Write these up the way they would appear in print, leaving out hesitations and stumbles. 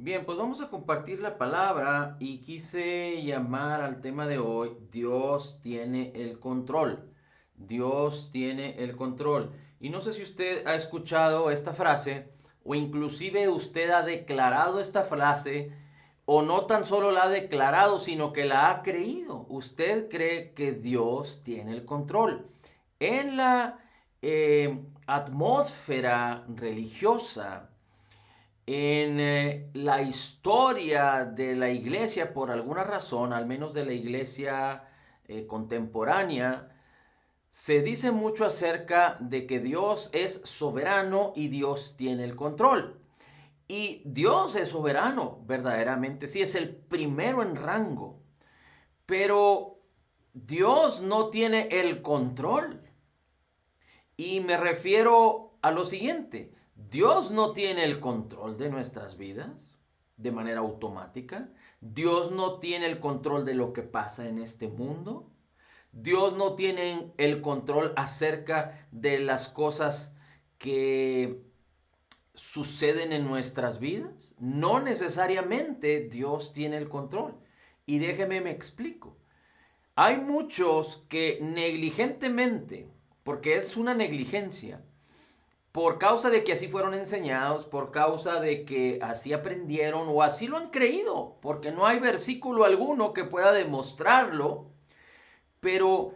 Bien, pues vamos a compartir la palabra y quise llamar al tema de hoy, Dios tiene el control. Dios tiene el control. Y no sé si usted ha escuchado esta frase o inclusive usted ha declarado esta frase o no tan solo la ha declarado, sino que la ha creído. Usted cree que Dios tiene el control. En la atmósfera religiosa, en la historia de la iglesia, por alguna razón, al menos de la iglesia contemporánea, se dice mucho acerca de que Dios es soberano y Dios tiene el control. Y Dios es soberano, verdaderamente, sí, es el primero en rango. Pero Dios no tiene el control. Y me refiero a lo siguiente, Dios no tiene el control de nuestras vidas de manera automática. Dios no tiene el control de lo que pasa en este mundo. Dios no tiene el control acerca de las cosas que suceden en nuestras vidas. No necesariamente Dios tiene el control. Y déjeme me explico. Hay muchos que negligentemente, porque es una negligencia, por causa de que así fueron enseñados, por causa de que así aprendieron o así lo han creído, porque no hay versículo alguno que pueda demostrarlo, pero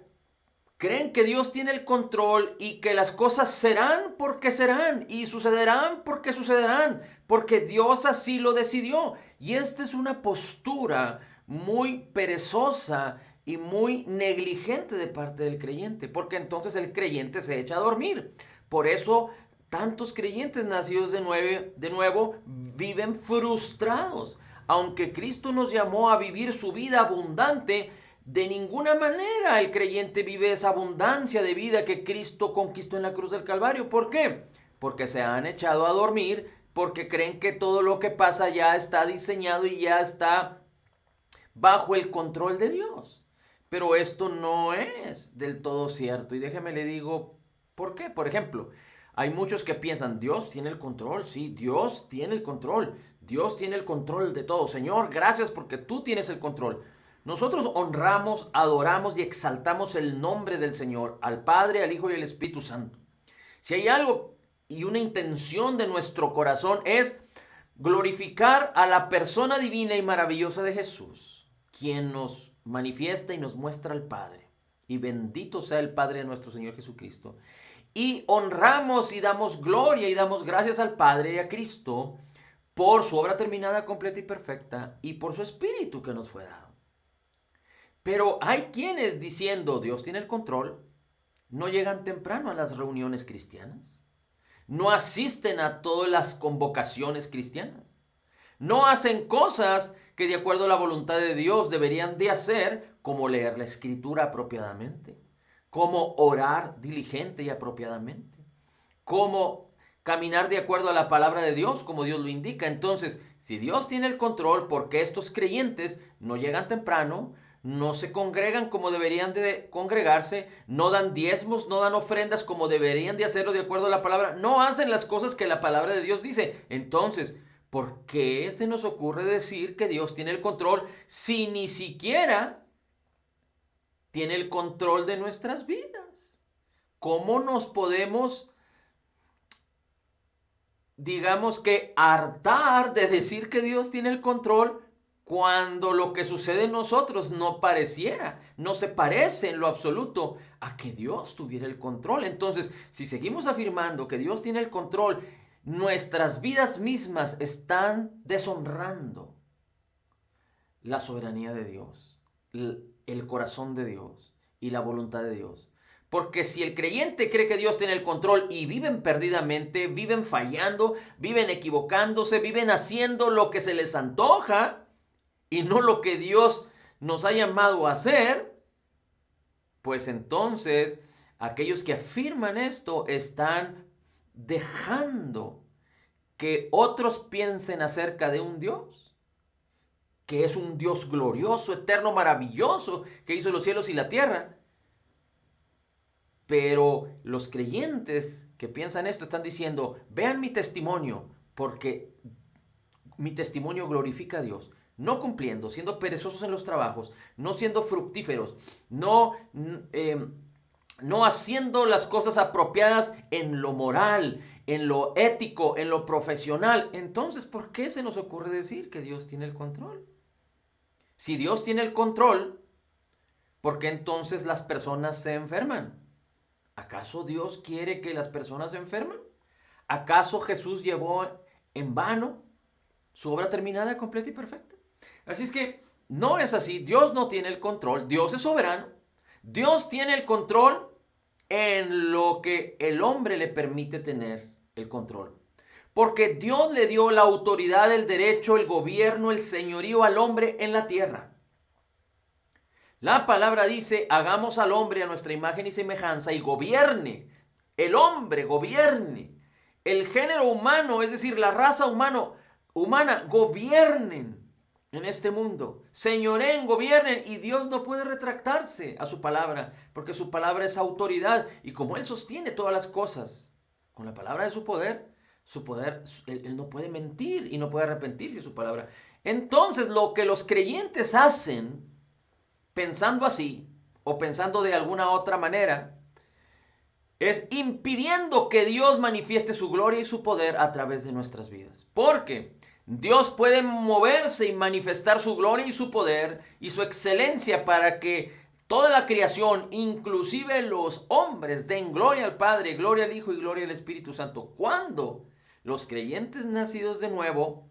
creen que Dios tiene el control y que las cosas serán porque serán y sucederán porque sucederán, porque Dios así lo decidió. Y esta es una postura muy perezosa y muy negligente de parte del creyente, porque entonces el creyente se echa a dormir. Por eso tantos creyentes nacidos de nuevo viven frustrados. Aunque Cristo nos llamó a vivir su vida abundante, de ninguna manera el creyente vive esa abundancia de vida que Cristo conquistó en la cruz del Calvario. ¿Por qué? Porque se han echado a dormir, porque creen que todo lo que pasa ya está diseñado y ya está bajo el control de Dios. Pero esto no es del todo cierto. Y déjeme le digo, ¿por qué? Por ejemplo, hay muchos que piensan, Dios tiene el control, sí, Dios tiene el control. Dios tiene el control de todo. Señor, gracias porque tú tienes el control. Nosotros honramos, adoramos y exaltamos el nombre del Señor, al Padre, al Hijo y al Espíritu Santo. Si hay algo y una intención de nuestro corazón es glorificar a la persona divina y maravillosa de Jesús, quien nos manifiesta y nos muestra al Padre. Y bendito sea el Padre de nuestro Señor Jesucristo. Y honramos y damos gloria y damos gracias al Padre y a Cristo por su obra terminada, completa y perfecta y por su Espíritu que nos fue dado. Pero hay quienes diciendo Dios tiene el control, no llegan temprano a las reuniones cristianas, no asisten a todas las convocaciones cristianas, no hacen cosas que de acuerdo a la voluntad de Dios deberían de hacer, como leer la escritura apropiadamente, como orar diligente y apropiadamente, como caminar de acuerdo a la palabra de Dios, como Dios lo indica. Entonces, si Dios tiene el control, ¿por qué estos creyentes no llegan temprano? No se congregan como deberían de congregarse, no dan diezmos, no dan ofrendas como deberían de hacerlo de acuerdo a la palabra, no hacen las cosas que la palabra de Dios dice. Entonces, ¿por qué se nos ocurre decir que Dios tiene el control si ni siquiera tiene el control de nuestras vidas? ¿Cómo nos podemos, digamos que, hartar de decir que Dios tiene el control cuando lo que sucede en nosotros no pareciera, no se parece en lo absoluto a que Dios tuviera el control? Entonces, si seguimos afirmando que Dios tiene el control, nuestras vidas mismas están deshonrando la soberanía de Dios, el corazón de Dios y la voluntad de Dios. Porque si el creyente cree que Dios tiene el control y viven perdidamente, viven fallando, viven equivocándose, viven haciendo lo que se les antoja y no lo que Dios nos ha llamado a hacer, pues entonces aquellos que afirman esto están dejando que otros piensen acerca de un Dios que es un Dios glorioso, eterno, maravilloso, que hizo los cielos y la tierra. Pero los creyentes que piensan esto están diciendo, vean mi testimonio, porque mi testimonio glorifica a Dios. No cumpliendo, siendo perezosos en los trabajos, no siendo fructíferos, no haciendo las cosas apropiadas en lo moral, en lo ético, en lo profesional. Entonces, ¿por qué se nos ocurre decir que Dios tiene el control? Si Dios tiene el control, ¿por qué entonces las personas se enferman? ¿Acaso Dios quiere que las personas se enfermen? ¿Acaso Jesús llevó en vano su obra terminada, completa y perfecta? Así es que no es así. Dios no tiene el control. Dios es soberano. Dios tiene el control en lo que el hombre le permite tener el control. Porque Dios le dio la autoridad, el derecho, el gobierno, el señorío al hombre en la tierra. La palabra dice, hagamos al hombre a nuestra imagen y semejanza y gobierne. El hombre gobierne. El género humano, es decir, la raza humana, gobiernen en este mundo. Señoreen, gobiernen, y Dios no puede retractarse a su palabra, porque su palabra es autoridad. Y como Él sostiene todas las cosas con la palabra de su poder, Él no puede mentir y no puede arrepentirse de su palabra. Entonces, lo que los creyentes hacen, pensando así, o pensando de alguna otra manera, es impidiendo que Dios manifieste su gloria y su poder a través de nuestras vidas. Porque Dios puede moverse y manifestar su gloria y su poder y su excelencia para que toda la creación, inclusive los hombres, den gloria al Padre, gloria al Hijo y gloria al Espíritu Santo. Cuando los creyentes nacidos de nuevo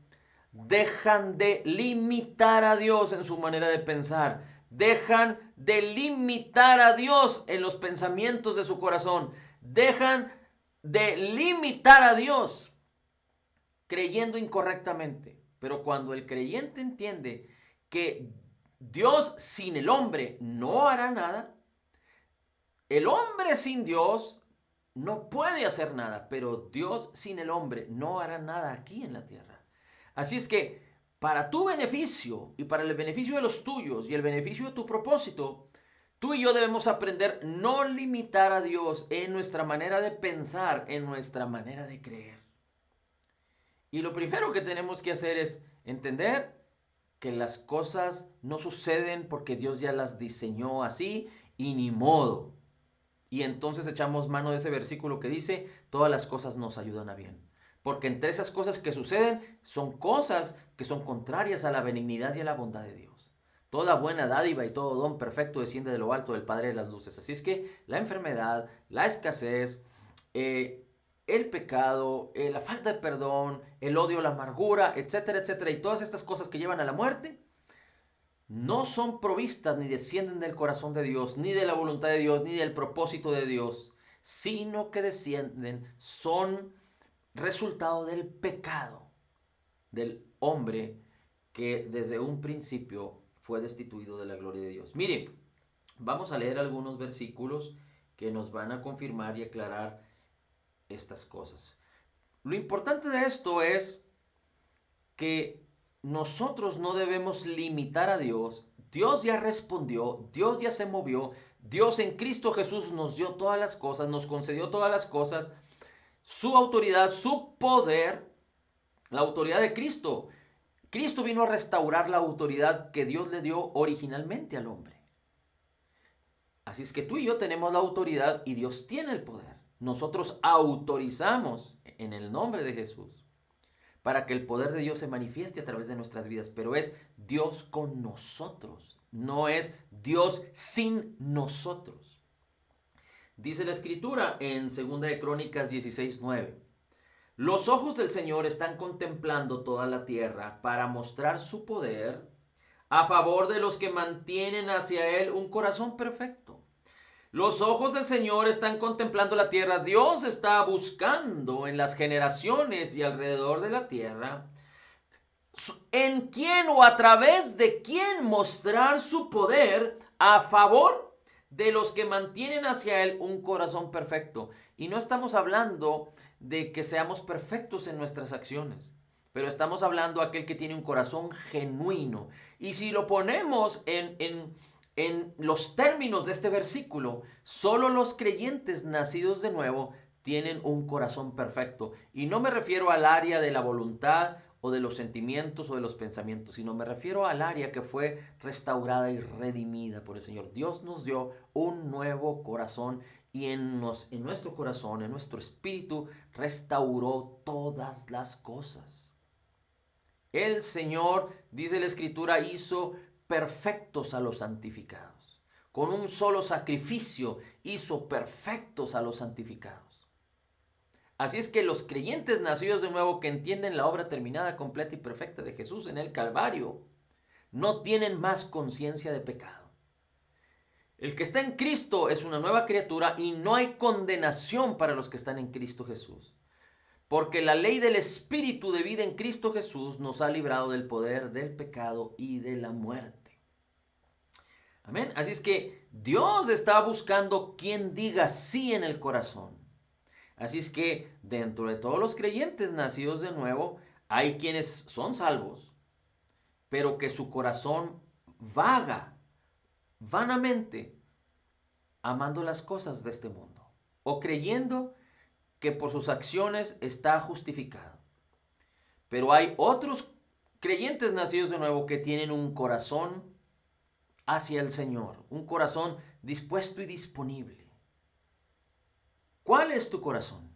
dejan de limitar a Dios en su manera de pensar, dejan de limitar a Dios en los pensamientos de su corazón, dejan de limitar a Dios creyendo incorrectamente. Pero cuando el creyente entiende que Dios sin el hombre no hará nada, el hombre sin Dios no puede hacer nada, pero Dios sin el hombre no hará nada aquí en la tierra. Así es que para tu beneficio y para el beneficio de los tuyos y el beneficio de tu propósito, tú y yo debemos aprender no limitar a Dios en nuestra manera de pensar, en nuestra manera de creer. Y lo primero que tenemos que hacer es entender que las cosas no suceden porque Dios ya las diseñó así y ni modo. Y entonces echamos mano de ese versículo que dice, todas las cosas nos ayudan a bien. Porque entre esas cosas que suceden son cosas que son contrarias a la benignidad y a la bondad de Dios. Toda buena dádiva y todo don perfecto desciende de lo alto del Padre de las luces. Así es que la enfermedad, la escasez, el pecado, la falta de perdón, el odio, la amargura, etcétera, etcétera, y todas estas cosas que llevan a la muerte, no son provistas ni descienden del corazón de Dios, ni de la voluntad de Dios, ni del propósito de Dios, sino que descienden, son resultado del pecado del hombre que desde un principio fue destituido de la gloria de Dios. Mire, vamos a leer algunos versículos que nos van a confirmar y aclarar estas cosas. Lo importante de esto es que nosotros no debemos limitar a Dios. Dios ya respondió, Dios ya se movió, Dios en Cristo Jesús nos dio todas las cosas, nos concedió todas las cosas, su autoridad, su poder, la autoridad de Cristo. Cristo vino a restaurar la autoridad que Dios le dio originalmente al hombre. Así es que tú y yo tenemos la autoridad y Dios tiene el poder. Nosotros autorizamos en el nombre de Jesús para que el poder de Dios se manifieste a través de nuestras vidas, pero es Dios con nosotros, no es Dios sin nosotros. Dice la Escritura en 2 de Crónicas 16:9. Los ojos del Señor están contemplando toda la tierra para mostrar su poder a favor de los que mantienen hacia Él un corazón perfecto. Los ojos del Señor están contemplando la tierra. Dios está buscando en las generaciones y alrededor de la tierra en quién o a través de quién mostrar su poder a favor de los que mantienen hacia Él un corazón perfecto. Y no estamos hablando de que seamos perfectos en nuestras acciones, pero estamos hablando de aquel que tiene un corazón genuino. Y si lo ponemos en los términos de este versículo, solo los creyentes nacidos de nuevo tienen un corazón perfecto. Y no me refiero al área de la voluntad o de los sentimientos o de los pensamientos, sino me refiero al área que fue restaurada y redimida por el Señor. Dios nos dio un nuevo corazón y en nuestro corazón, en nuestro espíritu, restauró todas las cosas. El Señor, dice la Escritura, hizo perfectos a los santificados. Con un solo sacrificio hizo perfectos a los santificados. Así es que los creyentes nacidos de nuevo que entienden la obra terminada, completa y perfecta de Jesús en el Calvario, no tienen más conciencia de pecado. El que está en Cristo es una nueva criatura y no hay condenación para los que están en Cristo Jesús. Porque la ley del Espíritu de vida en Cristo Jesús nos ha librado del poder del pecado y de la muerte. Amén. Así es que Dios está buscando quien diga sí en el corazón. Así es que dentro de todos los creyentes nacidos de nuevo, hay quienes son salvos, pero que su corazón vaga vanamente amando las cosas de este mundo o creyendo que por sus acciones está justificado. Pero hay otros creyentes nacidos de nuevo que tienen un corazón hacia el Señor, un corazón dispuesto y disponible. ¿Cuál es tu corazón?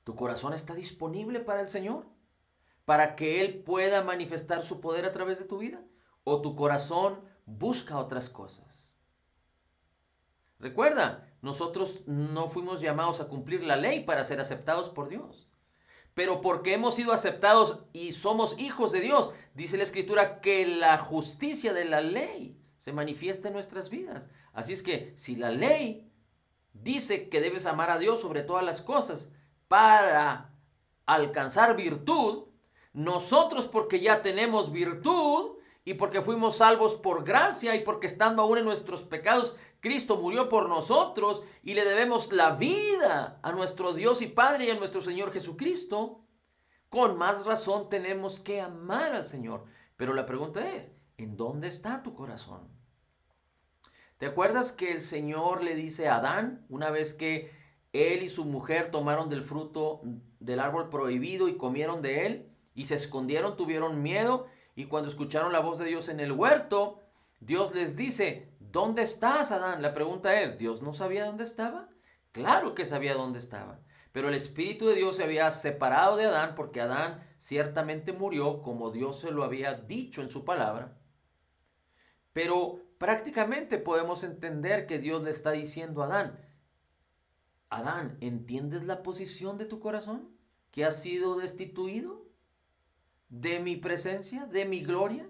¿Tu corazón está disponible para el Señor? ¿Para que Él pueda manifestar su poder a través de tu vida? ¿O tu corazón busca otras cosas? Recuerda, nosotros no fuimos llamados a cumplir la ley para ser aceptados por Dios. Pero porque hemos sido aceptados y somos hijos de Dios, dice la Escritura que la justicia de la ley se manifiesta en nuestras vidas. Así es que si la ley dice que debes amar a Dios sobre todas las cosas para alcanzar virtud, nosotros porque ya tenemos virtud y porque fuimos salvos por gracia y porque estando aún en nuestros pecados, Cristo murió por nosotros y le debemos la vida a nuestro Dios y Padre y a nuestro Señor Jesucristo, con más razón tenemos que amar al Señor. Pero la pregunta es, ¿en dónde está tu corazón? ¿Te acuerdas que el Señor le dice a Adán, una vez que él y su mujer tomaron del fruto del árbol prohibido y comieron de él y se escondieron, tuvieron miedo y cuando escucharon la voz de Dios en el huerto, Dios les dice, ¿dónde estás, Adán? La pregunta es, ¿Dios no sabía dónde estaba? Claro que sabía dónde estaba, pero el Espíritu de Dios se había separado de Adán porque Adán ciertamente murió como Dios se lo había dicho en su palabra. Pero prácticamente podemos entender que Dios le está diciendo a Adán, Adán, ¿entiendes la posición de tu corazón? ¿Que has sido destituido de mi presencia, de mi gloria?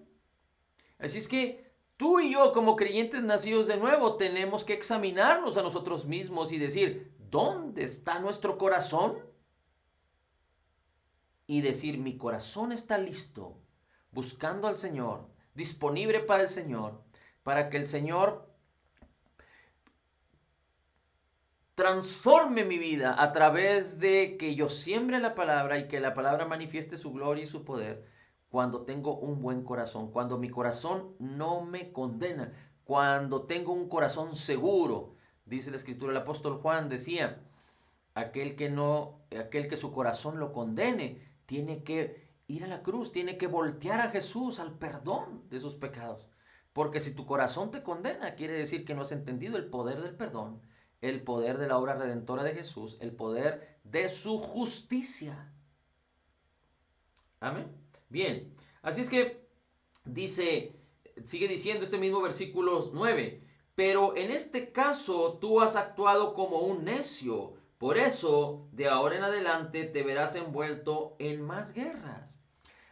Así es que tú y yo como creyentes nacidos de nuevo tenemos que examinarnos a nosotros mismos y decir, ¿dónde está nuestro corazón? Y decir, mi corazón está listo, buscando al Señor, disponible para el Señor, para que el Señor transforme mi vida a través de que yo siembre la palabra y que la palabra manifieste su gloria y su poder cuando tengo un buen corazón, cuando mi corazón no me condena, cuando tengo un corazón seguro. Dice la Escritura, el apóstol Juan decía, aquel que su corazón lo condene, tiene que ir a la cruz, tiene que voltear a Jesús, al perdón de sus pecados. Porque si tu corazón te condena, quiere decir que no has entendido el poder del perdón, el poder de la obra redentora de Jesús, el poder de su justicia. Amén. Bien, así es que sigue diciendo este mismo versículo 9, pero en este caso tú has actuado como un necio, por eso de ahora en adelante te verás envuelto en más guerras.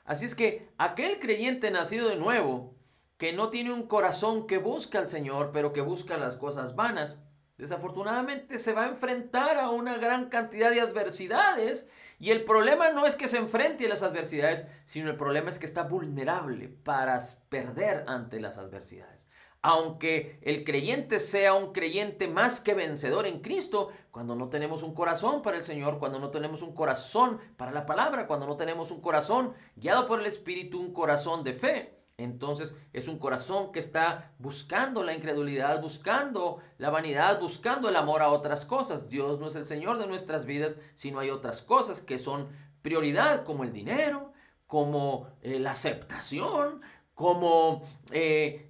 Así es que aquel creyente nacido de nuevo, que no tiene un corazón que busca al Señor, pero que busca las cosas vanas, desafortunadamente se va a enfrentar a una gran cantidad de adversidades y el problema no es que se enfrente a las adversidades, sino el problema es que está vulnerable para perder ante las adversidades. Aunque el creyente sea un creyente más que vencedor en Cristo, cuando no tenemos un corazón para el Señor, cuando no tenemos un corazón para la palabra, cuando no tenemos un corazón guiado por el Espíritu, un corazón de fe, entonces es un corazón que está buscando la incredulidad, buscando la vanidad, buscando el amor a otras cosas. Dios no es el Señor de nuestras vidas, sino hay otras cosas que son prioridad como el dinero, como la aceptación, como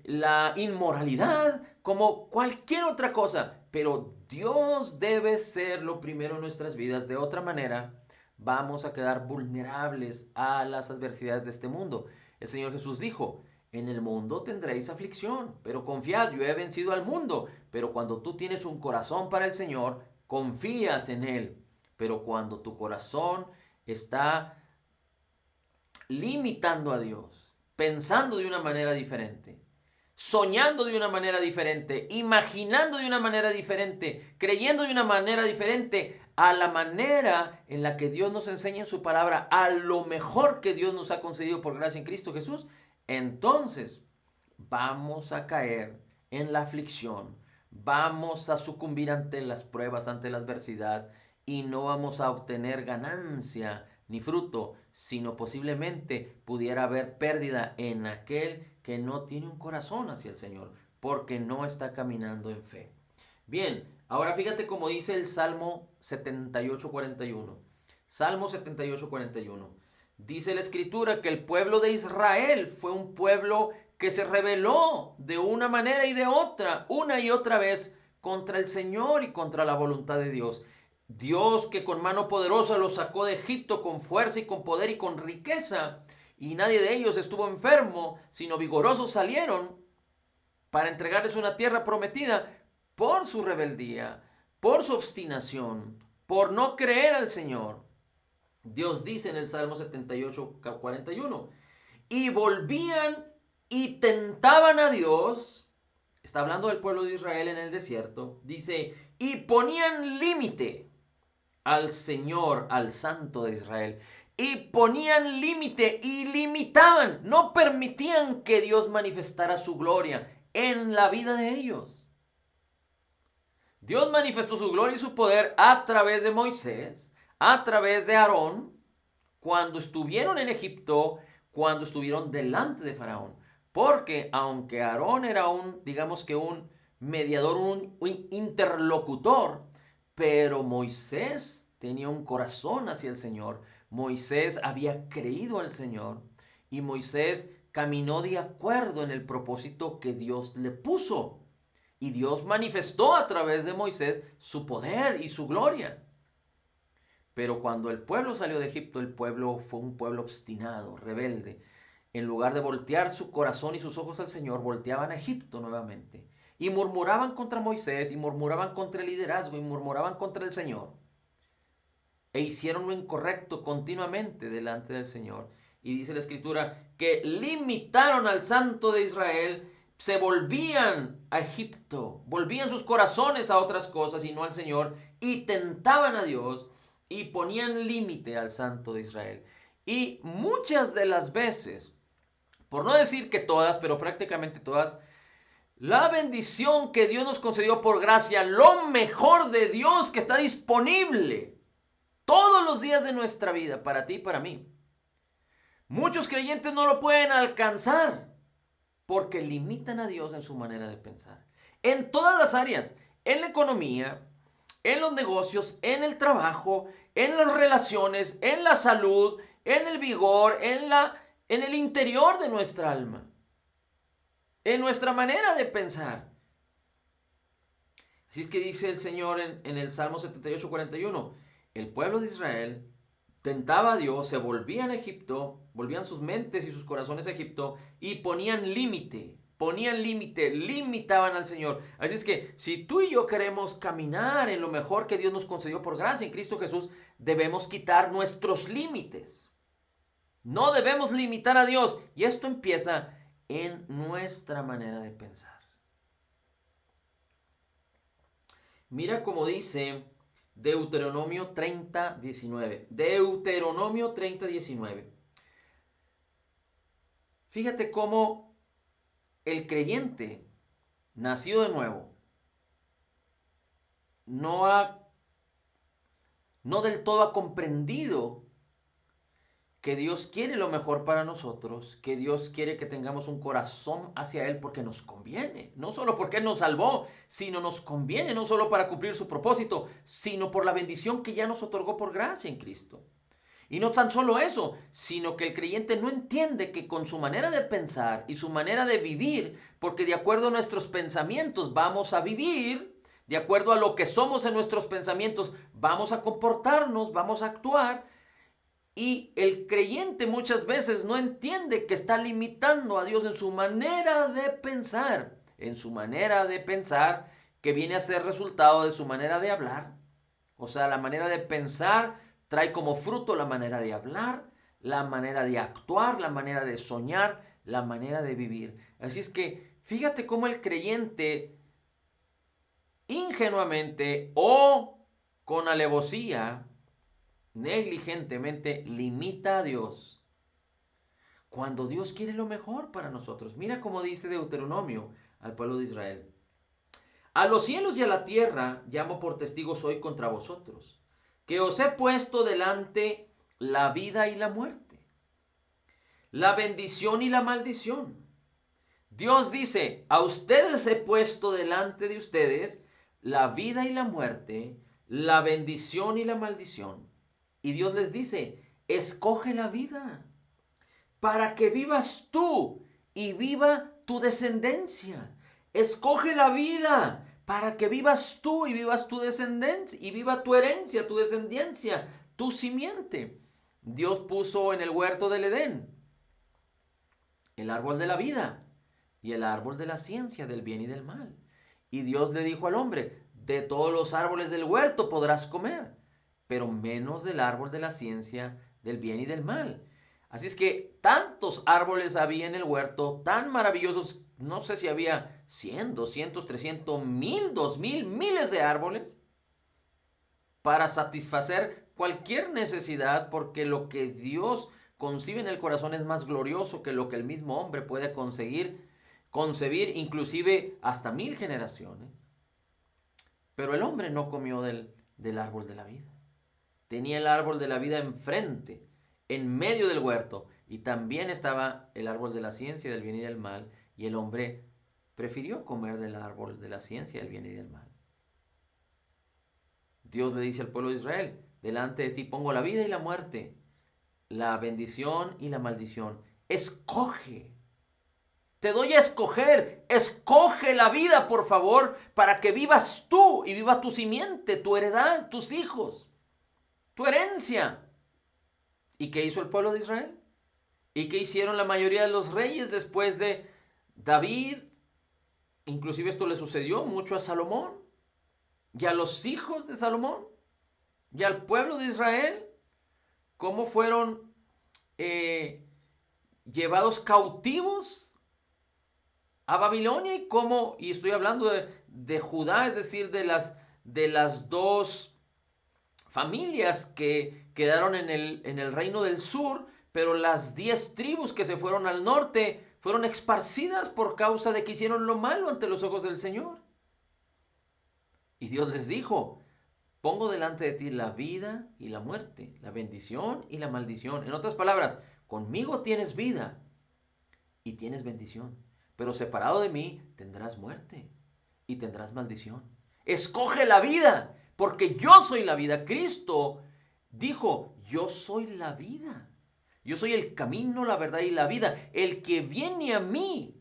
la inmoralidad, como cualquier otra cosa. Pero Dios debe ser lo primero en nuestras vidas. De otra manera, vamos a quedar vulnerables a las adversidades de este mundo. El Señor Jesús dijo, en el mundo tendréis aflicción, pero confiad, yo he vencido al mundo. Pero cuando tú tienes un corazón para el Señor, confías en Él. Pero cuando tu corazón está limitando a Dios, pensando de una manera diferente, soñando de una manera diferente, imaginando de una manera diferente, creyendo de una manera diferente a la manera en la que Dios nos enseña en su palabra, a lo mejor que Dios nos ha concedido por gracia en Cristo Jesús, entonces vamos a caer en la aflicción, vamos a sucumbir ante las pruebas, ante la adversidad, y no vamos a obtener ganancia ni fruto, sino posiblemente pudiera haber pérdida en aquel que no tiene un corazón hacia el Señor, porque no está caminando en fe. Bien, ahora fíjate cómo dice el Salmo 78:41. Salmo 78:41. Dice la Escritura que el pueblo de Israel fue un pueblo que se rebeló de una manera y de otra, una y otra vez, contra el Señor y contra la voluntad de Dios. Dios, que con mano poderosa los sacó de Egipto con fuerza y con poder y con riqueza, y nadie de ellos estuvo enfermo, sino vigorosos salieron para entregarles una tierra prometida, por su rebeldía, por su obstinación, por no creer al Señor. Dios dice en el Salmo 78:41, y volvían y tentaban a Dios. Está hablando del pueblo de Israel en el desierto. Dice, y ponían límite al Señor, al Santo de Israel. Y ponían límite y limitaban, no permitían que Dios manifestara su gloria en la vida de ellos. Dios manifestó su gloria y su poder a través de Moisés, a través de Aarón, cuando estuvieron en Egipto, cuando estuvieron delante de Faraón. Porque aunque Aarón era digamos que un mediador, un interlocutor, pero Moisés tenía un corazón hacia el Señor. Moisés había creído al Señor y Moisés caminó de acuerdo en el propósito que Dios le puso. Y Dios manifestó a través de Moisés su poder y su gloria. Pero cuando el pueblo salió de Egipto, el pueblo fue un pueblo obstinado, rebelde. En lugar de voltear su corazón y sus ojos al Señor, volteaban a Egipto nuevamente. Y murmuraban contra Moisés, y murmuraban contra el liderazgo, y murmuraban contra el Señor. E hicieron lo incorrecto continuamente delante del Señor. Y dice la Escritura que limitaron al Santo de Israel, se volvían a Egipto, volvían sus corazones a otras cosas y no al Señor, y tentaban a Dios y ponían límite al Santo de Israel. Y muchas de las veces, por no decir que todas, pero prácticamente todas, la bendición que Dios nos concedió por gracia, lo mejor de Dios que está disponible todos los días de nuestra vida, para ti y para mí, muchos creyentes no lo pueden alcanzar porque limitan a Dios en su manera de pensar. En todas las áreas, en la economía, en los negocios, en el trabajo, en las relaciones, en la salud, en el vigor, en el interior de nuestra alma, en nuestra manera de pensar. Así es que dice el Señor en el Salmo 78:41, el pueblo de Israel tentaba a Dios, se volvían a Egipto, volvían sus mentes y sus corazones a Egipto y ponían límite, limitaban al Señor. Así es que si tú y yo queremos caminar en lo mejor que Dios nos concedió por gracia en Cristo Jesús, debemos quitar nuestros límites. No debemos limitar a Dios. Y esto empieza en nuestra manera de pensar. Mira cómo dice Deuteronomio 30:19. Deuteronomio 30:19. Fíjate cómo el creyente nacido de nuevo no del todo ha comprendido que Dios quiere lo mejor para nosotros, que Dios quiere que tengamos un corazón hacia Él porque nos conviene, no solo porque Él nos salvó, sino nos conviene, no solo para cumplir su propósito, sino por la bendición que ya nos otorgó por gracia en Cristo. Y no tan solo eso, sino que el creyente no entiende que con su manera de pensar y su manera de vivir, porque de acuerdo a nuestros pensamientos vamos a vivir, de acuerdo a lo que somos en nuestros pensamientos vamos a comportarnos, vamos a actuar, y el creyente muchas veces no entiende que está limitando a Dios en su manera de pensar, que viene a ser resultado de su manera de hablar. O sea, la manera de pensar trae como fruto la manera de hablar, la manera de actuar, la manera de soñar, la manera de vivir. Así es que fíjate cómo el creyente ingenuamente o con alevosía, negligentemente limita a Dios cuando Dios quiere lo mejor para nosotros. Mira cómo dice Deuteronomio al pueblo de Israel: a los cielos y a la tierra llamo por testigos hoy contra vosotros, que os he puesto delante la vida y la muerte, la bendición y la maldición. Dios dice: a ustedes he puesto delante de ustedes la vida y la muerte, la bendición y la maldición. Y Dios les dice: escoge la vida para que vivas tú y viva tu descendencia. Escoge la vida para que vivas tú y vivas tu descendencia y viva tu herencia, tu descendencia, tu simiente. Dios puso en el huerto del Edén el árbol de la vida y el árbol de la ciencia del bien y del mal. Y Dios le dijo al hombre: de todos los árboles del huerto podrás comer, pero menos del árbol de la ciencia del bien y del mal. Así es que tantos árboles había en el huerto, tan maravillosos, no sé si había 100, 200, 300, 1000, 2000, miles de árboles, para satisfacer cualquier necesidad, porque lo que Dios concibe en el corazón es más glorioso que lo que el mismo hombre puede concebir inclusive hasta 1000 generaciones. Pero el hombre no comió del árbol de la vida. Tenía el árbol de la vida enfrente, en medio del huerto, y también estaba el árbol de la ciencia del bien y del mal, y el hombre prefirió comer del árbol de la ciencia del bien y del mal. Dios le dice al pueblo de Israel: delante de ti pongo la vida y la muerte, la bendición y la maldición. Escoge. Te doy a escoger. Escoge la vida, por favor, para que vivas tú y viva tu simiente, tu heredad, tus hijos, tu herencia. ¿Y qué hizo el pueblo de Israel? ¿Y qué hicieron la mayoría de los reyes después de David? Inclusive esto le sucedió mucho a Salomón y a los hijos de Salomón y al pueblo de Israel. ¿Cómo fueron llevados cautivos a Babilonia? Y estoy hablando de Judá, es decir, de las dos familias que quedaron en el reino del sur, pero las 10 tribus que se fueron al norte fueron esparcidas por causa de que hicieron lo malo ante los ojos del Señor. Y Dios les dijo: pongo delante de ti la vida y la muerte, la bendición y la maldición. En otras palabras, conmigo tienes vida y tienes bendición, pero separado de mí tendrás muerte y tendrás maldición. Escoge la vida, porque yo soy la vida. Cristo dijo: yo soy la vida. Yo soy el camino, la verdad y la vida. El que viene a mí,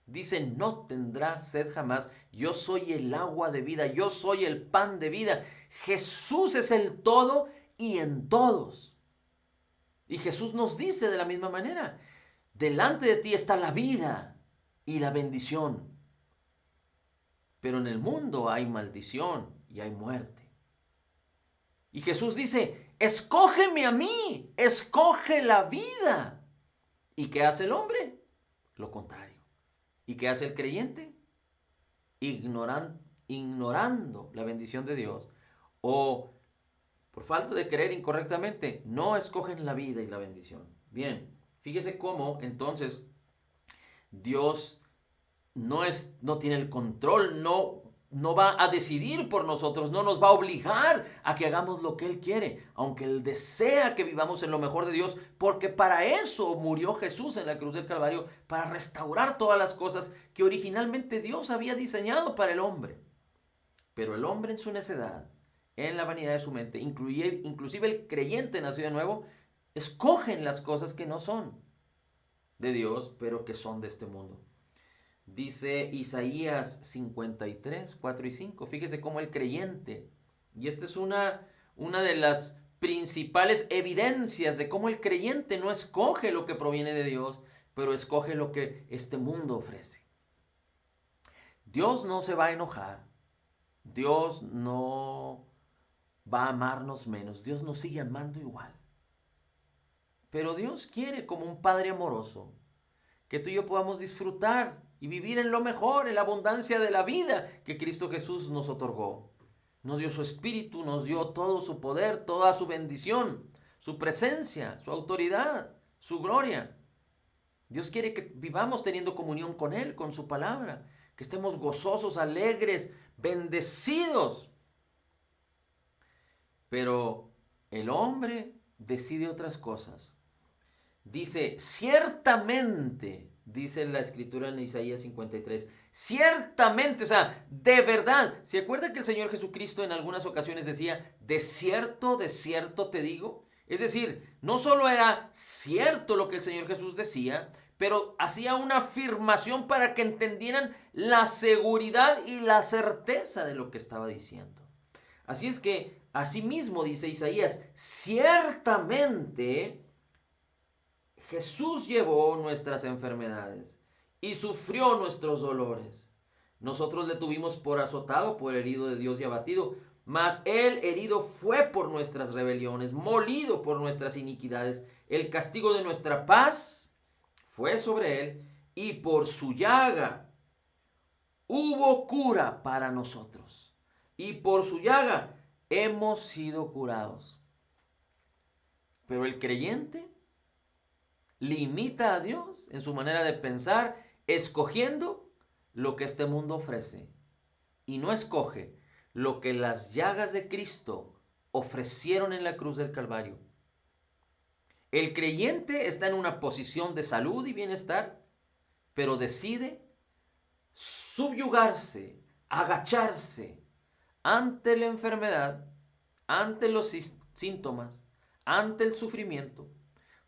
dice, no tendrá sed jamás. Yo soy el agua de vida. Yo soy el pan de vida. Jesús es el todo y en todos. Y Jesús nos dice de la misma manera: delante de ti está la vida y la bendición. Pero en el mundo hay maldición y hay muerte. Y Jesús dice: escógeme a mí, escoge la vida. ¿Y qué hace el hombre? Lo contrario. ¿Y qué hace el creyente? Ignorando la bendición de Dios, o por falta de creer incorrectamente, no escogen la vida y la bendición. Bien, fíjese cómo entonces Dios no tiene el control, no va a decidir por nosotros, no nos va a obligar a que hagamos lo que Él quiere, aunque Él desea que vivamos en lo mejor de Dios, porque para eso murió Jesús en la cruz del Calvario, para restaurar todas las cosas que originalmente Dios había diseñado para el hombre. Pero el hombre en su necedad en la vanidad de su mente. Inclusive el creyente nacido de nuevo escogen las cosas que no son de Dios, pero que son de este mundo. Dice Isaías 53, 4 y 5. Fíjese cómo el creyente, y esta es una de las principales evidencias de cómo el creyente no escoge lo que proviene de Dios, pero escoge lo que este mundo ofrece. Dios no se va a enojar, Dios no va a amarnos menos, Dios nos sigue amando igual. Pero Dios quiere, como un Padre amoroso, que tú y yo podamos disfrutar y vivir en lo mejor, en la abundancia de la vida que Cristo Jesús nos otorgó. Nos dio su espíritu, nos dio todo su poder, toda su bendición, su presencia, su autoridad, su gloria. Dios quiere que vivamos teniendo comunión con Él, con su palabra, que estemos gozosos, alegres, bendecidos. Pero el hombre decide otras cosas. Dice, ciertamente, dice la escritura en Isaías 53, ciertamente, o sea, de verdad. ¿Se acuerda que el Señor Jesucristo en algunas ocasiones decía, de cierto te digo? Es decir, no solo era cierto lo que el Señor Jesús decía, pero hacía una afirmación para que entendieran la seguridad y la certeza de lo que estaba diciendo. Así es que, asimismo dice Isaías, ciertamente Jesús llevó nuestras enfermedades y sufrió nuestros dolores. Nosotros le tuvimos por azotado, por herido de Dios y abatido, mas Él herido fue por nuestras rebeliones, molido por nuestras iniquidades. El castigo de nuestra paz fue sobre Él, y por su llaga hubo cura para nosotros. Y por su llaga hemos sido curados. Pero el creyente limita a Dios en su manera de pensar, escogiendo lo que este mundo ofrece, y no escoge lo que las llagas de Cristo ofrecieron en la cruz del Calvario. El creyente está en una posición de salud y bienestar, pero decide subyugarse, agacharse ante la enfermedad, ante los síntomas, ante el sufrimiento,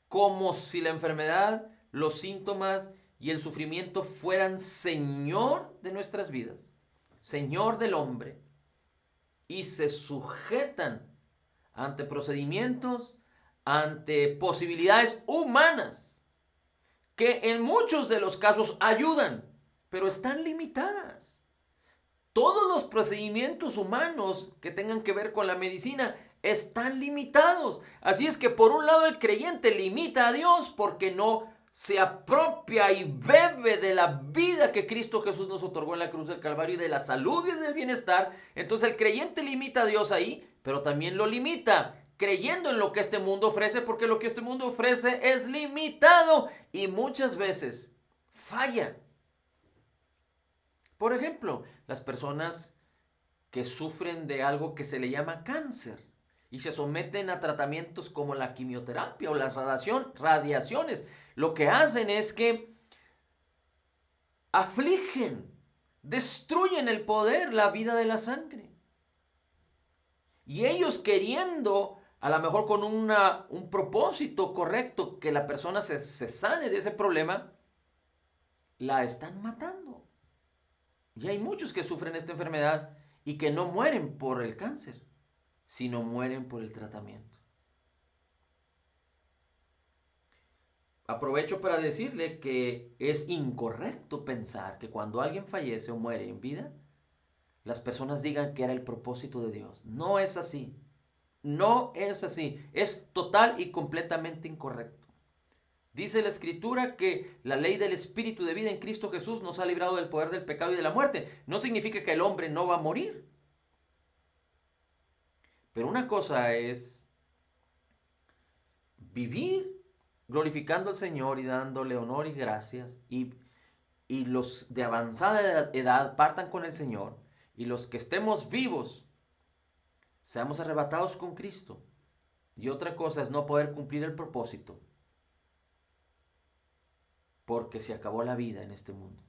como si la enfermedad, los síntomas y el sufrimiento fueran Señor de nuestras vidas, Señor del hombre, y se sujetan ante procedimientos, ante posibilidades humanas, que en muchos de los casos ayudan, pero están limitadas. Todos los procedimientos humanos que tengan que ver con la medicina están limitados. Así es que por un lado el creyente limita a Dios porque no se apropia y bebe de la vida que Cristo Jesús nos otorgó en la cruz del Calvario y de la salud y del bienestar. Entonces el creyente limita a Dios ahí, pero también lo limita creyendo en lo que este mundo ofrece, porque lo que este mundo ofrece es limitado y muchas veces falla. Por ejemplo, las personas que sufren de algo que se le llama cáncer y se someten a tratamientos como la quimioterapia o las radiaciones, lo que hacen es que afligen, destruyen el poder, la vida de la sangre. Y ellos queriendo, a lo mejor con un propósito correcto, que la persona se sane de ese problema, la están matando. Y hay muchos que sufren esta enfermedad y que no mueren por el cáncer, sino mueren por el tratamiento. Aprovecho para decirle que es incorrecto pensar que cuando alguien fallece o muere en vida, las personas digan que era el propósito de Dios. No es así. No es así. Es total y completamente incorrecto. Dice la Escritura que la ley del Espíritu de vida en Cristo Jesús nos ha librado del poder del pecado y de la muerte. No significa que el hombre no va a morir. Pero una cosa es vivir glorificando al Señor y dándole honor y gracias, y los de avanzada edad partan con el Señor, y los que estemos vivos seamos arrebatados con Cristo. Y otra cosa es no poder cumplir el propósito porque se acabó la vida en este mundo.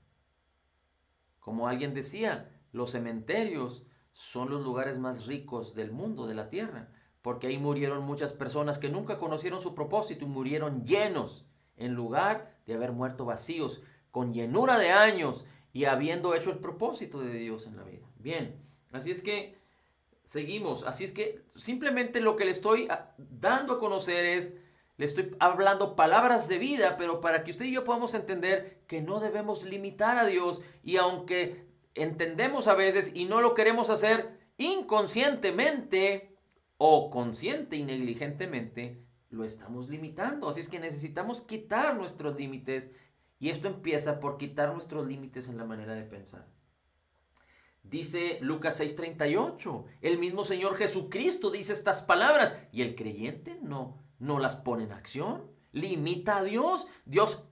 Como alguien decía, los cementerios son los lugares más ricos del mundo, de la tierra, porque ahí murieron muchas personas que nunca conocieron su propósito y murieron llenos, en lugar de haber muerto vacíos, con llenura de años y habiendo hecho el propósito de Dios en la vida. Bien, así es que seguimos, así es que simplemente lo que le estoy dando a conocer es, le estoy hablando palabras de vida, pero para que usted y yo podamos entender que no debemos limitar a Dios, y aunque entendemos a veces y no lo queremos hacer inconscientemente o consciente y negligentemente, lo estamos limitando. Así es que necesitamos quitar nuestros límites, y esto empieza por quitar nuestros límites en la manera de pensar. Dice Lucas 6:38, el mismo Señor Jesucristo dice estas palabras, y el creyente no las pone en acción. Limita a Dios. Dios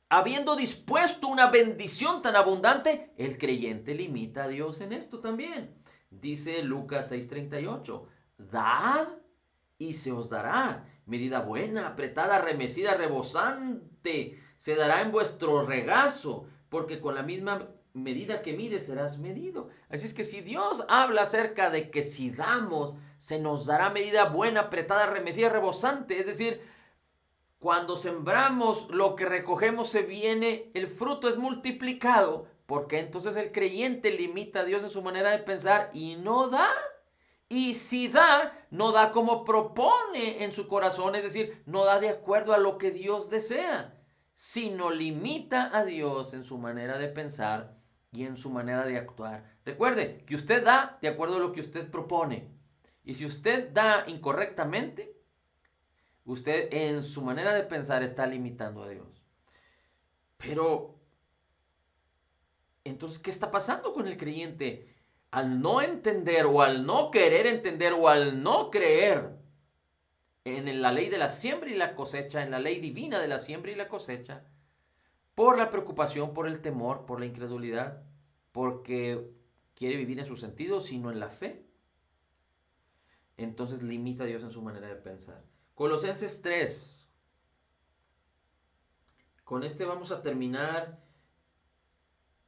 habiendo dispuesto una bendición tan abundante, el creyente limita a Dios en esto también. Dice Lucas 6:38, dad y se os dará. Medida buena, apretada, remecida, rebosante, se dará en vuestro regazo, porque con la misma medida que mides serás medido. Así es que si Dios habla acerca de que si damos, se nos dará medida buena, apretada, remecida, rebosante, es decir, cuando sembramos, lo que recogemos se viene, el fruto es multiplicado, porque entonces el creyente limita a Dios en su manera de pensar y no da. Y si da, no da como propone en su corazón, es decir, no da de acuerdo a lo que Dios desea, sino limita a Dios en su manera de pensar y en su manera de actuar. Recuerde que usted da de acuerdo a lo que usted propone. Y si usted da incorrectamente, usted en su manera de pensar está limitando a Dios. Pero, entonces, ¿qué está pasando con el creyente? Al no entender o al no querer entender o al no creer en la ley de la siembra y la cosecha, en la ley divina de la siembra y la cosecha, por la preocupación, por el temor, por la incredulidad, porque quiere vivir en sus sentidos, sino en la fe, entonces limita a Dios en su manera de pensar. Colosenses 3. Con este vamos a terminar.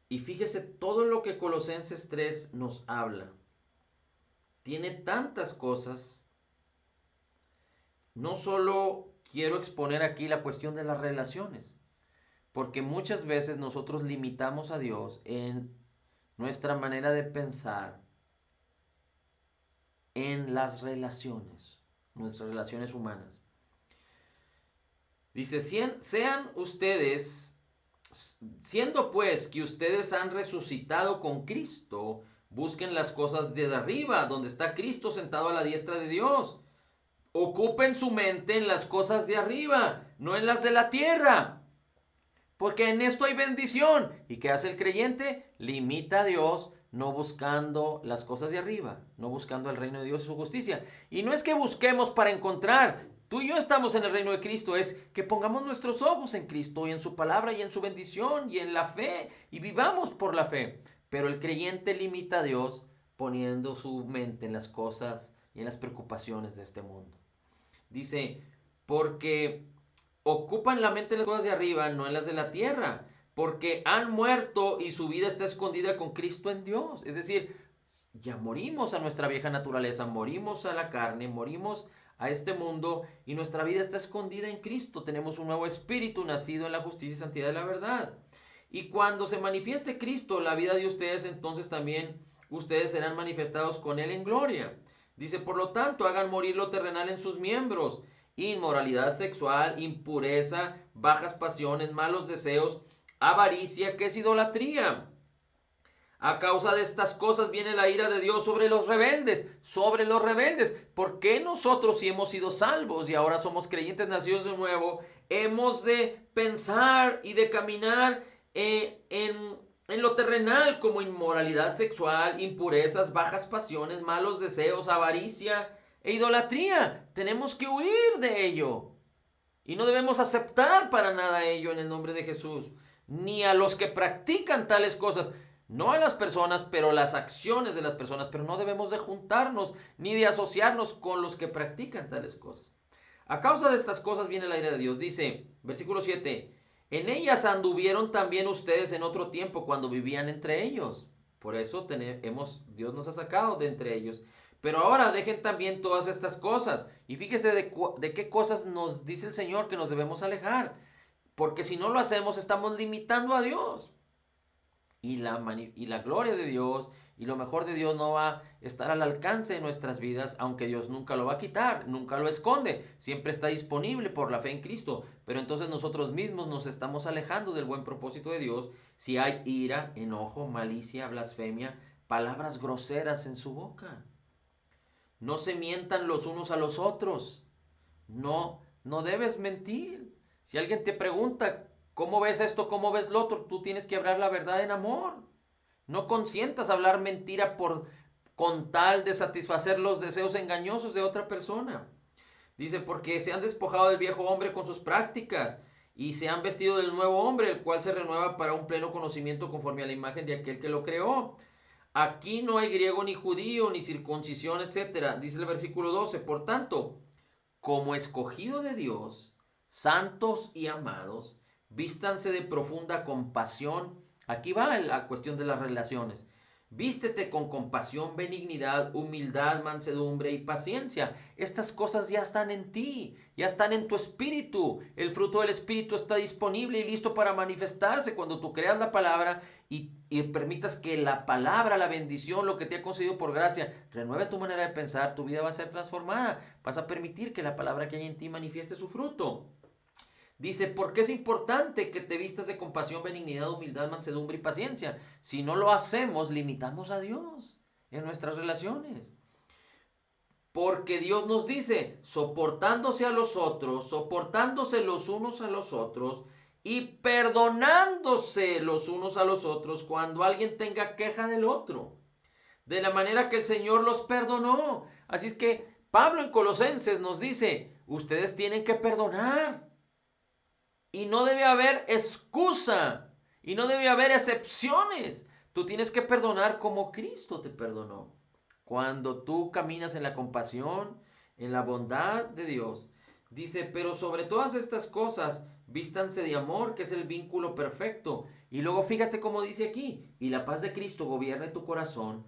Y fíjese todo lo que Colosenses 3 nos habla. Tiene tantas cosas. No solo quiero exponer aquí la cuestión de las relaciones, porque muchas veces nosotros limitamos a Dios en nuestra manera de pensar en las relaciones, nuestras relaciones humanas. Dice, sean ustedes, siendo pues que ustedes han resucitado con Cristo, busquen las cosas de arriba, donde está Cristo sentado a la diestra de Dios. Ocupen su mente en las cosas de arriba, no en las de la tierra, porque en esto hay bendición. ¿Y qué hace el creyente? Limita a Dios, no buscando las cosas de arriba, no buscando el reino de Dios y su justicia. Y no es que busquemos para encontrar. Tú y yo estamos en el reino de Cristo, es que pongamos nuestros ojos en Cristo y en su palabra y en su bendición y en la fe, y vivamos por la fe. Pero el creyente limita a Dios poniendo su mente en las cosas y en las preocupaciones de este mundo. Dice, porque ocupan la mente en las cosas de arriba, no en las de la tierra, porque han muerto y su vida está escondida con Cristo en Dios. Es decir, ya morimos a nuestra vieja naturaleza, morimos a la carne, morimos a este mundo, y nuestra vida está escondida en Cristo. Tenemos un nuevo espíritu nacido en la justicia y santidad de la verdad. Y cuando se manifieste Cristo, la vida de ustedes, entonces también ustedes serán manifestados con Él en gloria. Dice, por lo tanto, hagan morir lo terrenal en sus miembros: inmoralidad sexual, impureza, bajas pasiones, malos deseos, avaricia, que es idolatría. A causa de estas cosas viene la ira de Dios sobre los rebeldes, sobre los rebeldes. ¿Por qué nosotros, si hemos sido salvos y ahora somos creyentes nacidos de nuevo, hemos de pensar y de caminar en lo terrenal, como inmoralidad sexual, impurezas, bajas pasiones, malos deseos, avaricia e idolatría? Tenemos que huir de ello. Y no debemos aceptar para nada ello en el nombre de Jesús. Ni a los que practican tales cosas. No a las personas, pero las acciones de las personas. Pero no debemos de juntarnos ni de asociarnos con los que practican tales cosas. A causa de estas cosas viene la ira de Dios. Dice, versículo 7. En ellas anduvieron también ustedes en otro tiempo cuando vivían entre ellos. Por eso Dios nos ha sacado de entre ellos. Pero ahora dejen también todas estas cosas. Y fíjese de qué cosas nos dice el Señor que nos debemos alejar. Porque si no lo hacemos, estamos limitando a Dios. Y la gloria de Dios y lo mejor de Dios no va a estar al alcance de nuestras vidas, aunque Dios nunca lo va a quitar, nunca lo esconde, siempre está disponible por la fe en Cristo. Pero entonces nosotros mismos nos estamos alejando del buen propósito de Dios si hay ira, enojo, malicia, blasfemia, palabras groseras en su boca. No se mientan los unos a los otros. No debes mentir. Si alguien te pregunta, ¿cómo ves esto? ¿Cómo ves lo otro? Tú tienes que hablar la verdad en amor. No consientas hablar mentira con tal de satisfacer los deseos engañosos de otra persona. Dice, porque se han despojado del viejo hombre con sus prácticas y se han vestido del nuevo hombre, el cual se renueva para un pleno conocimiento conforme a la imagen de aquel que lo creó. Aquí no hay griego ni judío, ni circuncisión, etcétera. Dice el versículo 12, por tanto, como escogido de Dios, santos y amados, vístanse de profunda compasión. Aquí va la cuestión de las relaciones. Vístete con compasión, benignidad, humildad, mansedumbre y paciencia. Estas cosas ya están en ti, ya están en tu espíritu. El fruto del espíritu está disponible y listo para manifestarse cuando tú creas la palabra y permitas que la palabra, la bendición, lo que te ha concedido por gracia, renueve tu manera de pensar. Tu vida va a ser transformada. Vas a permitir que la palabra que hay en ti manifieste su fruto. Dice, ¿por qué es importante que te vistas de compasión, benignidad, humildad, mansedumbre y paciencia? Si no lo hacemos, limitamos a Dios en nuestras relaciones. Porque Dios nos dice, soportándose a los otros, soportándose los unos a los otros y perdonándose los unos a los otros cuando alguien tenga queja del otro. De la manera que el Señor los perdonó. Así es que Pablo en Colosenses nos dice, ustedes tienen que perdonar. Y no debe haber excusa. Y no debe haber excepciones. Tú tienes que perdonar como Cristo te perdonó. Cuando tú caminas en la compasión, en la bondad de Dios. Dice, pero sobre todas estas cosas, vístanse de amor, que es el vínculo perfecto. Y luego fíjate cómo dice aquí, y la paz de Cristo gobierne tu corazón,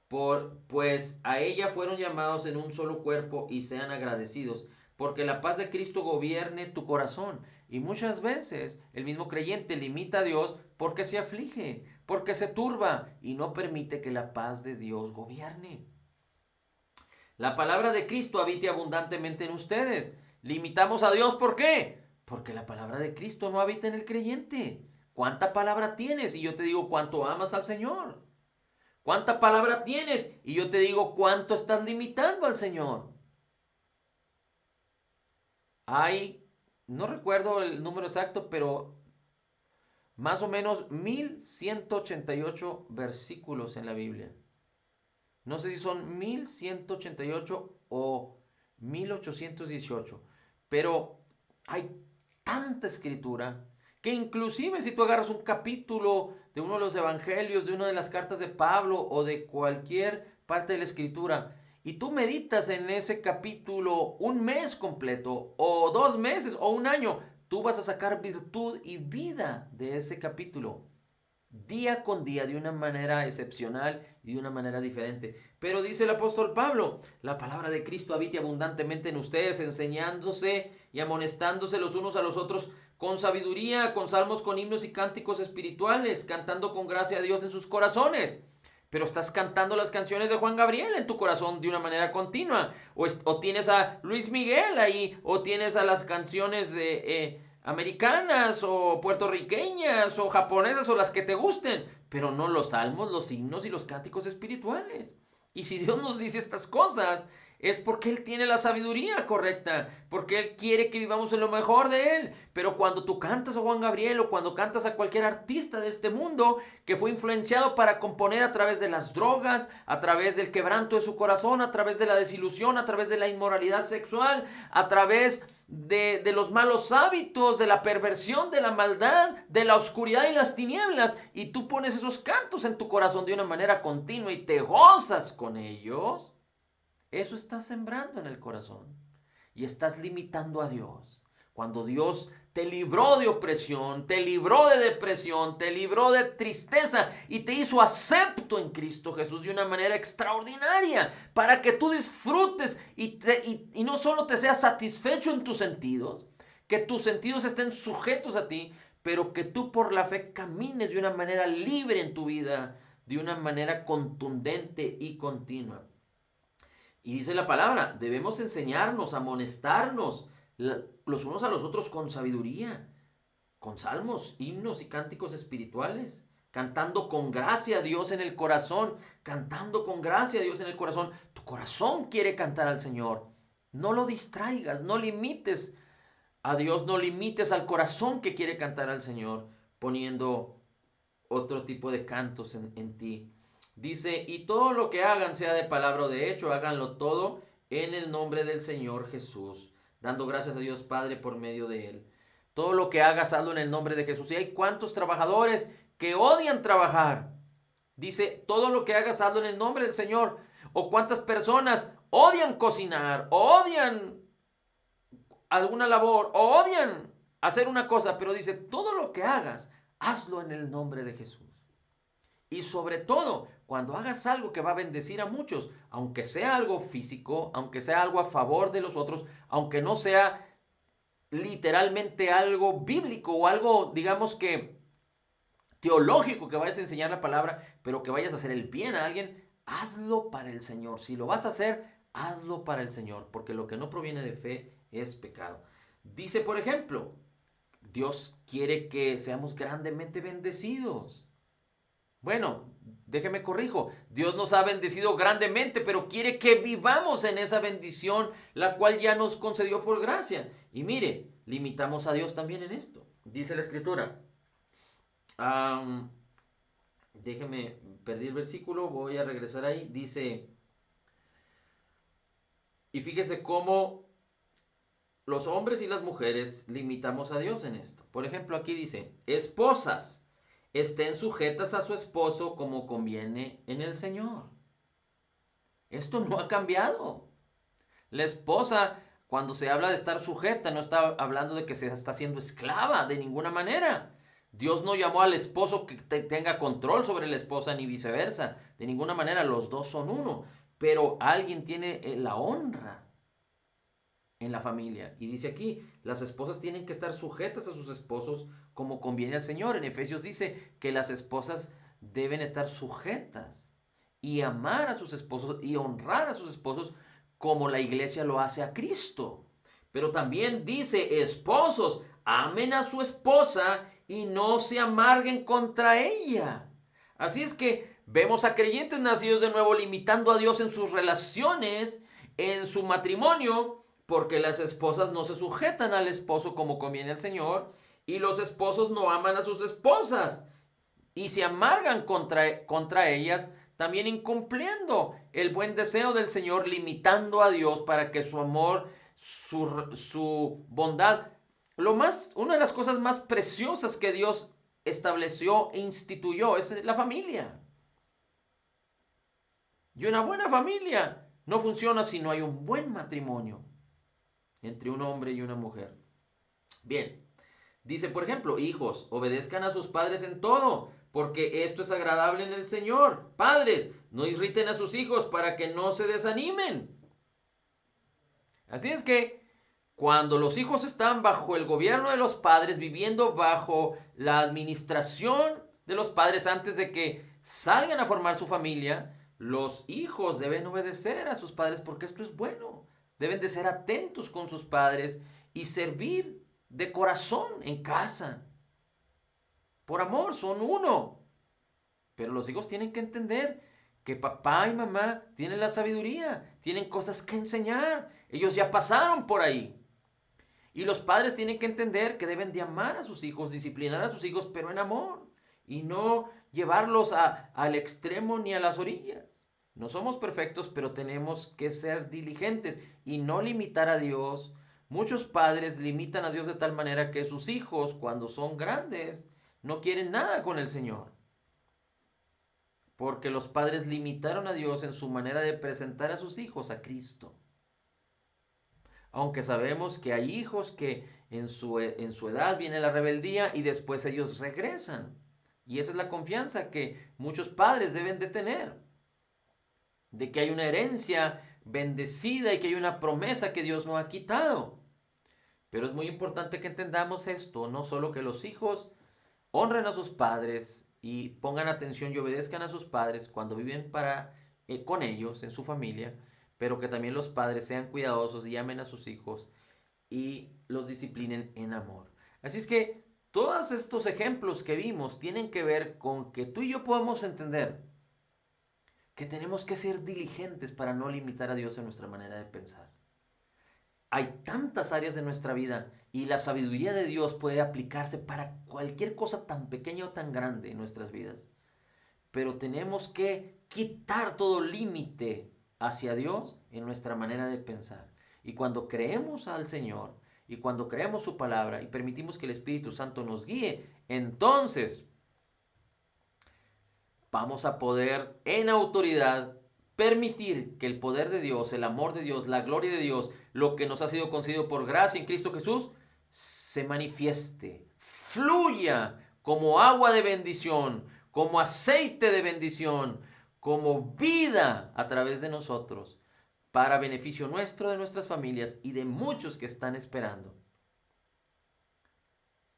pues a ella fueron llamados en un solo cuerpo y sean agradecidos. Porque la paz de Cristo gobierne tu corazón. Y muchas veces el mismo creyente limita a Dios porque se aflige, porque se turba y no permite que la paz de Dios gobierne. La palabra de Cristo habite abundantemente en ustedes. Limitamos a Dios, ¿por qué? Porque la palabra de Cristo no habita en el creyente. ¿Cuánta palabra tienes? Y yo te digo cuánto amas al Señor. ¿Cuánta palabra tienes? Y yo te digo cuánto estás limitando al Señor. No recuerdo el número exacto, pero más o menos 1188 versículos en la Biblia. No sé si son 1188 o 1818, pero hay tanta escritura que inclusive si tú agarras un capítulo de uno de los evangelios, de una de las cartas de Pablo o de cualquier parte de la escritura, y tú meditas en ese capítulo un mes completo, o 2 meses, o un año, tú vas a sacar virtud y vida de ese capítulo, día con día, de una manera excepcional y de una manera diferente. Pero dice el apóstol Pablo, la palabra de Cristo habite abundantemente en ustedes, enseñándose y amonestándose los unos a los otros con sabiduría, con salmos, con himnos y cánticos espirituales, cantando con gracia a Dios en sus corazones. Pero estás cantando las canciones de Juan Gabriel en tu corazón de una manera continua. O tienes a Luis Miguel ahí, o tienes a las canciones americanas, o puertorriqueñas, o japonesas, o las que te gusten. Pero no los salmos, los himnos y los cánticos espirituales. Y si Dios nos dice estas cosas, es porque Él tiene la sabiduría correcta, porque Él quiere que vivamos en lo mejor de Él. Pero cuando tú cantas a Juan Gabriel o cuando cantas a cualquier artista de este mundo que fue influenciado para componer a través de las drogas, a través del quebranto de su corazón, a través de la desilusión, a través de la inmoralidad sexual, a través de los malos hábitos, de la perversión, de la maldad, de la oscuridad y las tinieblas, y tú pones esos cantos en tu corazón de una manera continua y te gozas con ellos, eso estás sembrando en el corazón y estás limitando a Dios. Cuando Dios te libró de opresión, te libró de depresión, te libró de tristeza y te hizo acepto en Cristo Jesús de una manera extraordinaria para que tú disfrutes y no solo te seas satisfecho en tus sentidos, que tus sentidos estén sujetos a ti, pero que tú por la fe camines de una manera libre en tu vida, de una manera contundente y continua. Y dice la palabra, debemos enseñarnos, amonestarnos los unos a los otros con sabiduría, con salmos, himnos y cánticos espirituales, cantando con gracia a Dios en el corazón, cantando con gracia a Dios en el corazón. Tu corazón quiere cantar al Señor. No lo distraigas, no limites a Dios, no limites al corazón que quiere cantar al Señor, poniendo otro tipo de cantos en ti. Dice, y todo lo que hagan, sea de palabra o de hecho, háganlo todo en el nombre del Señor Jesús, dando gracias a Dios Padre por medio de Él. Todo lo que hagas, hazlo en el nombre de Jesús. Y hay cuantos trabajadores que odian trabajar. Dice, todo lo que hagas, hazlo en el nombre del Señor. O cuántas personas odian cocinar, odian alguna labor, o odian hacer una cosa, pero dice, todo lo que hagas, hazlo en el nombre de Jesús. Y sobre todo, cuando hagas algo que va a bendecir a muchos, aunque sea algo físico, aunque sea algo a favor de los otros, aunque no sea literalmente algo bíblico o algo, digamos que teológico que vayas a enseñar la palabra, pero que vayas a hacer el bien a alguien, hazlo para el Señor. Si lo vas a hacer, hazlo para el Señor, porque lo que no proviene de fe es pecado. Dice, por ejemplo, Dios quiere que seamos grandemente bendecidos. Bueno, déjeme corrijo. Dios nos ha bendecido grandemente, pero quiere que vivamos en esa bendición, la cual ya nos concedió por gracia. Y mire, limitamos a Dios también en esto. Dice la Escritura. Déjeme, perdí el versículo, voy a regresar ahí. Dice, y fíjese cómo los hombres y las mujeres limitamos a Dios en esto. Por ejemplo, aquí dice, esposas, estén sujetas a su esposo como conviene en el Señor. Esto no ha cambiado. La esposa, cuando se habla de estar sujeta, no está hablando de que se está siendo esclava de ninguna manera. Dios no llamó al esposo que tenga control sobre la esposa ni viceversa. De ninguna manera, los dos son uno. Pero alguien tiene la honra en la familia. Y dice aquí, las esposas tienen que estar sujetas a sus esposos como conviene al Señor. En Efesios dice que las esposas deben estar sujetas y amar a sus esposos y honrar a sus esposos como la iglesia lo hace a Cristo. Pero también dice, esposos, amen a su esposa y no se amarguen contra ella. Así es que vemos a creyentes nacidos de nuevo limitando a Dios en sus relaciones, en su matrimonio, porque las esposas no se sujetan al esposo como conviene al Señor y los esposos no aman a sus esposas y se amargan contra ellas, también incumpliendo el buen deseo del Señor, limitando a Dios para que su amor, su bondad, una de las cosas más preciosas que Dios estableció e instituyó es la familia. Y una buena familia no funciona si no hay un buen matrimonio entre un hombre y una mujer. Bien, dice por ejemplo, hijos, obedezcan a sus padres en todo, porque esto es agradable en el Señor. Padres, no irriten a sus hijos para que no se desanimen. Así es que cuando los hijos están bajo el gobierno de los padres, viviendo bajo la administración de los padres antes de que salgan a formar su familia, los hijos deben obedecer a sus padres porque esto es bueno. Deben de ser atentos con sus padres y servir de corazón en casa. Por amor, son uno. Pero los hijos tienen que entender que papá y mamá tienen la sabiduría, tienen cosas que enseñar. Ellos ya pasaron por ahí. Y los padres tienen que entender que deben de amar a sus hijos, disciplinar a sus hijos, pero en amor. Y no llevarlos al extremo ni a las orillas. No somos perfectos, pero tenemos que ser diligentes y no limitar a Dios. Muchos padres limitan a Dios de tal manera que sus hijos, cuando son grandes, no quieren nada con el Señor. Porque los padres limitaron a Dios en su manera de presentar a sus hijos a Cristo. Aunque sabemos que hay hijos que en su edad viene la rebeldía y después ellos regresan. Y esa es la confianza que muchos padres deben de tener, de que hay una herencia bendecida y que hay una promesa que Dios no ha quitado. Pero es muy importante que entendamos esto, no solo que los hijos honren a sus padres y pongan atención y obedezcan a sus padres cuando viven con ellos, en su familia, pero que también los padres sean cuidadosos y amen a sus hijos y los disciplinen en amor. Así es que todos estos ejemplos que vimos tienen que ver con que tú y yo podemos entender que tenemos que ser diligentes para no limitar a Dios en nuestra manera de pensar. Hay tantas áreas de nuestra vida y la sabiduría de Dios puede aplicarse para cualquier cosa tan pequeña o tan grande en nuestras vidas. Pero tenemos que quitar todo límite hacia Dios en nuestra manera de pensar. Y cuando creemos al Señor y cuando creemos su palabra y permitimos que el Espíritu Santo nos guíe, entonces vamos a poder en autoridad permitir que el poder de Dios, el amor de Dios, la gloria de Dios, lo que nos ha sido concedido por gracia en Cristo Jesús, se manifieste, fluya como agua de bendición, como aceite de bendición, como vida a través de nosotros, para beneficio nuestro, de nuestras familias y de muchos que están esperando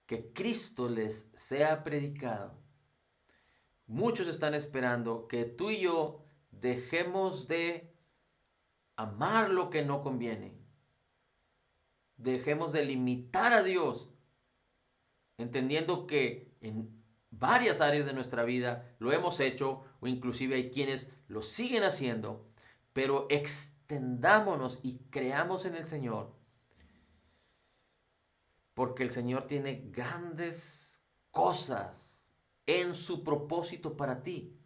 que Cristo les sea predicado. Muchos están esperando que tú y yo dejemos de amar lo que no conviene. Dejemos de limitar a Dios, entendiendo que en varias áreas de nuestra vida lo hemos hecho o inclusive hay quienes lo siguen haciendo, pero extendámonos y creamos en el Señor, porque el Señor tiene grandes cosas en su propósito para ti.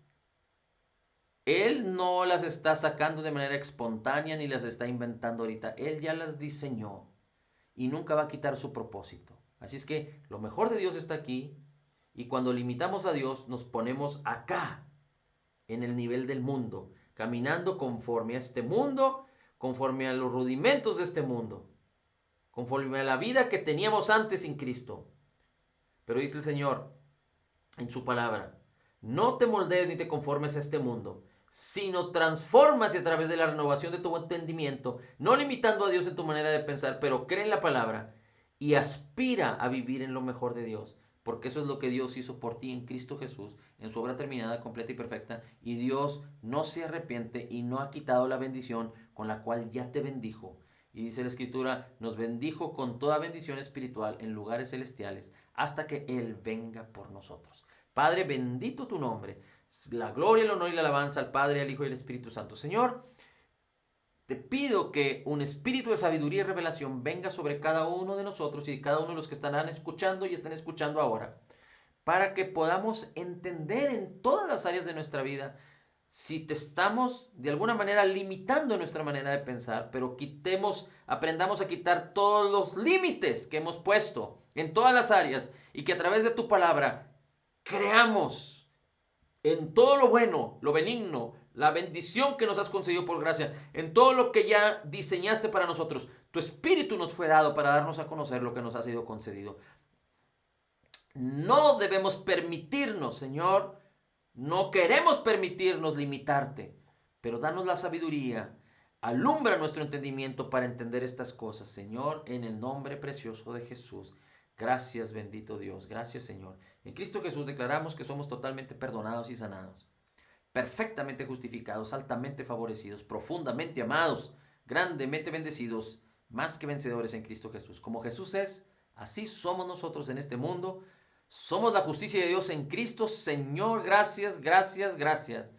Él no las está sacando de manera espontánea ni las está inventando ahorita. Él ya las diseñó y nunca va a quitar su propósito. Así es que lo mejor de Dios está aquí y cuando limitamos a Dios nos ponemos acá, en el nivel del mundo, caminando conforme a este mundo, conforme a los rudimentos de este mundo, conforme a la vida que teníamos antes sin Cristo. Pero dice el Señor en su palabra, no te moldees ni te conformes a este mundo, sino transfórmate a través de la renovación de tu entendimiento, no limitando a Dios en tu manera de pensar, pero cree en la palabra y aspira a vivir en lo mejor de Dios, porque eso es lo que Dios hizo por ti en Cristo Jesús, en su obra terminada, completa y perfecta, y Dios no se arrepiente y no ha quitado la bendición con la cual ya te bendijo. Y dice la Escritura, nos bendijo con toda bendición espiritual en lugares celestiales, hasta que Él venga por nosotros. Padre, bendito tu nombre. La gloria, el honor y la alabanza al Padre, al Hijo y al Espíritu Santo. Señor, te pido que un espíritu de sabiduría y revelación venga sobre cada uno de nosotros y cada uno de los que estarán escuchando y están escuchando ahora, para que podamos entender en todas las áreas de nuestra vida si te estamos de alguna manera limitando nuestra manera de pensar, pero aprendamos a quitar todos los límites que hemos puesto en todas las áreas y que a través de tu palabra creamos en todo lo bueno, lo benigno, la bendición que nos has concedido por gracia, en todo lo que ya diseñaste para nosotros. Tu Espíritu nos fue dado para darnos a conocer lo que nos ha sido concedido. No debemos permitirnos, Señor, no queremos permitirnos limitarte, pero danos la sabiduría, alumbra nuestro entendimiento para entender estas cosas, Señor, en el nombre precioso de Jesús. Gracias, bendito Dios. Gracias, Señor. En Cristo Jesús declaramos que somos totalmente perdonados y sanados, perfectamente justificados, altamente favorecidos, profundamente amados, grandemente bendecidos, más que vencedores en Cristo Jesús. Como Jesús es, así somos nosotros en este mundo. Somos la justicia de Dios en Cristo. Señor, gracias, gracias, gracias.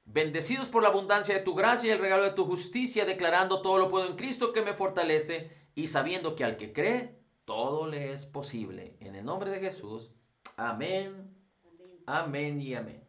Bendecidos por la abundancia de tu gracia y el regalo de tu justicia, declarando todo lo puedo en Cristo que me fortalece y sabiendo que al que cree, todo le es posible. En el nombre de Jesús. Amén. Amén y amén.